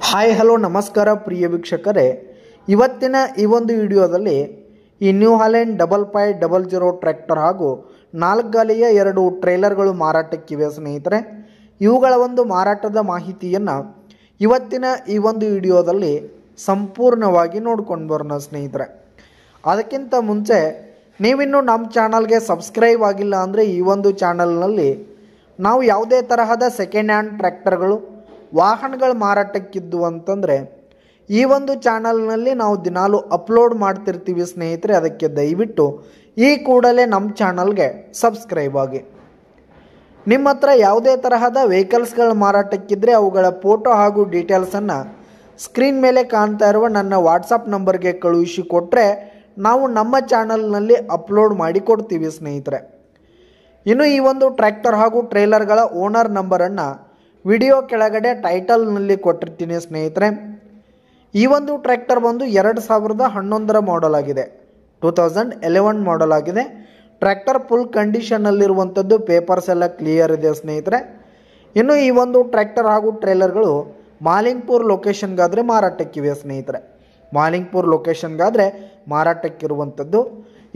Hi hello ನಮಸ್ಕಾರ ಪ್ರಿಯ ವೀಕ್ಷಕರೇ, ಇವತ್ತಿನ ಈ ಒಂದು ವಿಡಿಯೋದಲ್ಲಿ ಈ ನ್ಯೂ ಹಾಲೆಂಡ್ 5500 ಟ್ರ್ಯಾಕ್ಟರ್ ಹಾಗೂ 4 ಗಾಲಿಯ 2 ಟ್ರೇಲರ್ಗಳು ಮಾರಾಟಕ್ಕಿವೆ ಸ್ನೇಹಿತರೆ. ಇವುಗಳ ಒಂದು ಮಾರಾಟದ ಮಾಹಿತಿಯನ್ನು ಇವತ್ತಿನ ಈ ಒಂದು ವಿಡಿಯೋದಲ್ಲಿ ಸಂಪೂರ್ಣವಾಗಿ ನೋಡ್ಕೊಂಡು ಬರೋಣ ಸ್ನೇಹಿತರೆ. ಅದಕ್ಕಿಂತ ಮುಂಚೆ ನೀವಿನ್ನೂ ನಮ್ಮ ಚಾನಲ್ಗೆ ಸಬ್ಸ್ಕ್ರೈಬ್ ಆಗಿಲ್ಲ ಅಂದರೆ ಈ ಒಂದು ಚಾನಲ್ನಲ್ಲಿ ನಾವು ಯಾವುದೇ ತರಹದ ಸೆಕೆಂಡ್ ಹ್ಯಾಂಡ್ ಟ್ರ್ಯಾಕ್ಟರ್ಗಳು ವಾಹನಗಳ ಮಾರಾಟಕ್ಕಿದ್ದು ಅಂತಂದರೆ ಈ ಒಂದು ಚಾನಲ್ನಲ್ಲಿ ನಾವು ದಿನಾಲು ಅಪ್ಲೋಡ್ ಮಾಡ್ತಿರ್ತೀವಿ ಸ್ನೇಹಿತರೆ. ಅದಕ್ಕೆ ದಯವಿಟ್ಟು ಈ ಕೂಡಲೇ ನಮ್ಮ ಚಾನಲ್ಗೆ ಸಬ್ಸ್ಕ್ರೈಬ್ ಆಗಿ. ನಿಮ್ಮ ಹತ್ರ ಯಾವುದೇ ತರಹದ ವೆಹಿಕಲ್ಸ್ಗಳ ಮಾರಾಟಕ್ಕಿದ್ದರೆ ಅವುಗಳ ಫೋಟೋ ಹಾಗೂ ಡೀಟೇಲ್ಸನ್ನು ಸ್ಕ್ರೀನ್ ಮೇಲೆ ಕಾಣ್ತಾ ಇರುವ ನನ್ನ ವಾಟ್ಸಪ್ ನಂಬರ್ಗೆ ಕಳುಹಿಸಿ ಕೊಟ್ಟರೆ ನಾವು ನಮ್ಮ ಚಾನಲ್ನಲ್ಲಿ ಅಪ್ಲೋಡ್ ಮಾಡಿ ಕೊಡ್ತೀವಿ ಸ್ನೇಹಿತರೆ. ಇನ್ನು ಈ ಒಂದು ಟ್ರ್ಯಾಕ್ಟರ್ ಹಾಗೂ ಟ್ರೇಲರ್ಗಳ ಓನರ್ ನಂಬರನ್ನು ವಿಡಿಯೋ ಕೆಳಗಡೆ ಟೈಟಲ್ನಲ್ಲಿ ಕೊಟ್ಟಿರ್ತೀನಿ ಸ್ನೇಹಿತರೆ. ಈ ಒಂದು ಟ್ರ್ಯಾಕ್ಟರ್ ಬಂದು 2011 ಮಾಡಲ್ ಆಗಿದೆ, 2011 ಮಾಡಲ್ ಆಗಿದೆ. ಟ್ರ್ಯಾಕ್ಟರ್ ಫುಲ್ ಕಂಡೀಷನ್ನಲ್ಲಿರುವಂಥದ್ದು, ಪೇಪರ್ಸ್ ಎಲ್ಲ ಕ್ಲಿಯರ್ ಇದೆ ಸ್ನೇಹಿತರೆ. ಇನ್ನು ಈ ಒಂದು ಟ್ರ್ಯಾಕ್ಟರ್ ಹಾಗೂ ಟ್ರೇಲರ್ಗಳು ಮಾಲಿಂಗ್ಪುರ್ ಲೊಕೇಶನ್ಗಾದರೆ ಮಾರಾಟಕ್ಕಿವೆ ಸ್ನೇಹಿತರೆ. ಮಾಲಿಂಗ್ಪುರ್ ಲೊಕೇಶನ್ಗಾದರೆ ಮಾರಾಟಕ್ಕಿರುವಂಥದ್ದು.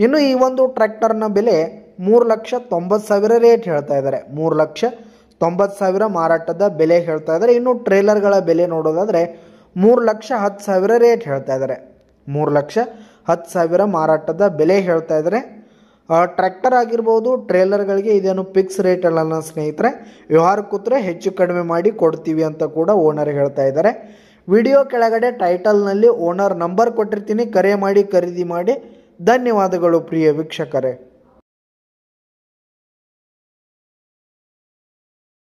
ಇನ್ನು ಈ ಒಂದು ಟ್ರ್ಯಾಕ್ಟರ್ನ ಬೆಲೆ 3,90,000 ರೇಟ್ ಹೇಳ್ತಾ ಇದ್ದಾರೆ. 3,90,000 ಮಾರಾಟದ ಬೆಲೆ ಹೇಳ್ತಾ ಇದ್ದಾರೆ. ಇನ್ನು ಟ್ರೇಲರ್ಗಳ ಬೆಲೆ ನೋಡೋದಾದರೆ 3,10,000 ರೇಟ್ ಹೇಳ್ತಾ ಇದ್ದಾರೆ. 3,10,000 ಮಾರಾಟದ ಬೆಲೆ ಹೇಳ್ತಾ ಇದ್ದಾರೆ. ಟ್ರ್ಯಾಕ್ಟರ್ ಆಗಿರ್ಬೋದು, ಟ್ರೇಲರ್ಗಳಿಗೆ ಇದೇನು ಫಿಕ್ಸ್ ರೇಟ್ ಅಲ್ಲ ಸ್ನೇಹಿತರೆ. ವ್ಯವಹಾರ ಕೂತ್ರೆ ಹೆಚ್ಚು ಕಡಿಮೆ ಮಾಡಿ ಕೊಡ್ತೀವಿ ಅಂತ ಕೂಡ ಓನರ್ ಹೇಳ್ತಾ ಇದ್ದಾರೆ. ವಿಡಿಯೋ ಕೆಳಗಡೆ ಟೈಟಲ್ನಲ್ಲಿ ಓನರ್ ನಂಬರ್ ಕೊಟ್ಟಿರ್ತೀನಿ, ಕರೆ ಮಾಡಿ ಖರೀದಿ ಮಾಡಿ. ಧನ್ಯವಾದಗಳು ಪ್ರಿಯ ವೀಕ್ಷಕರೇ.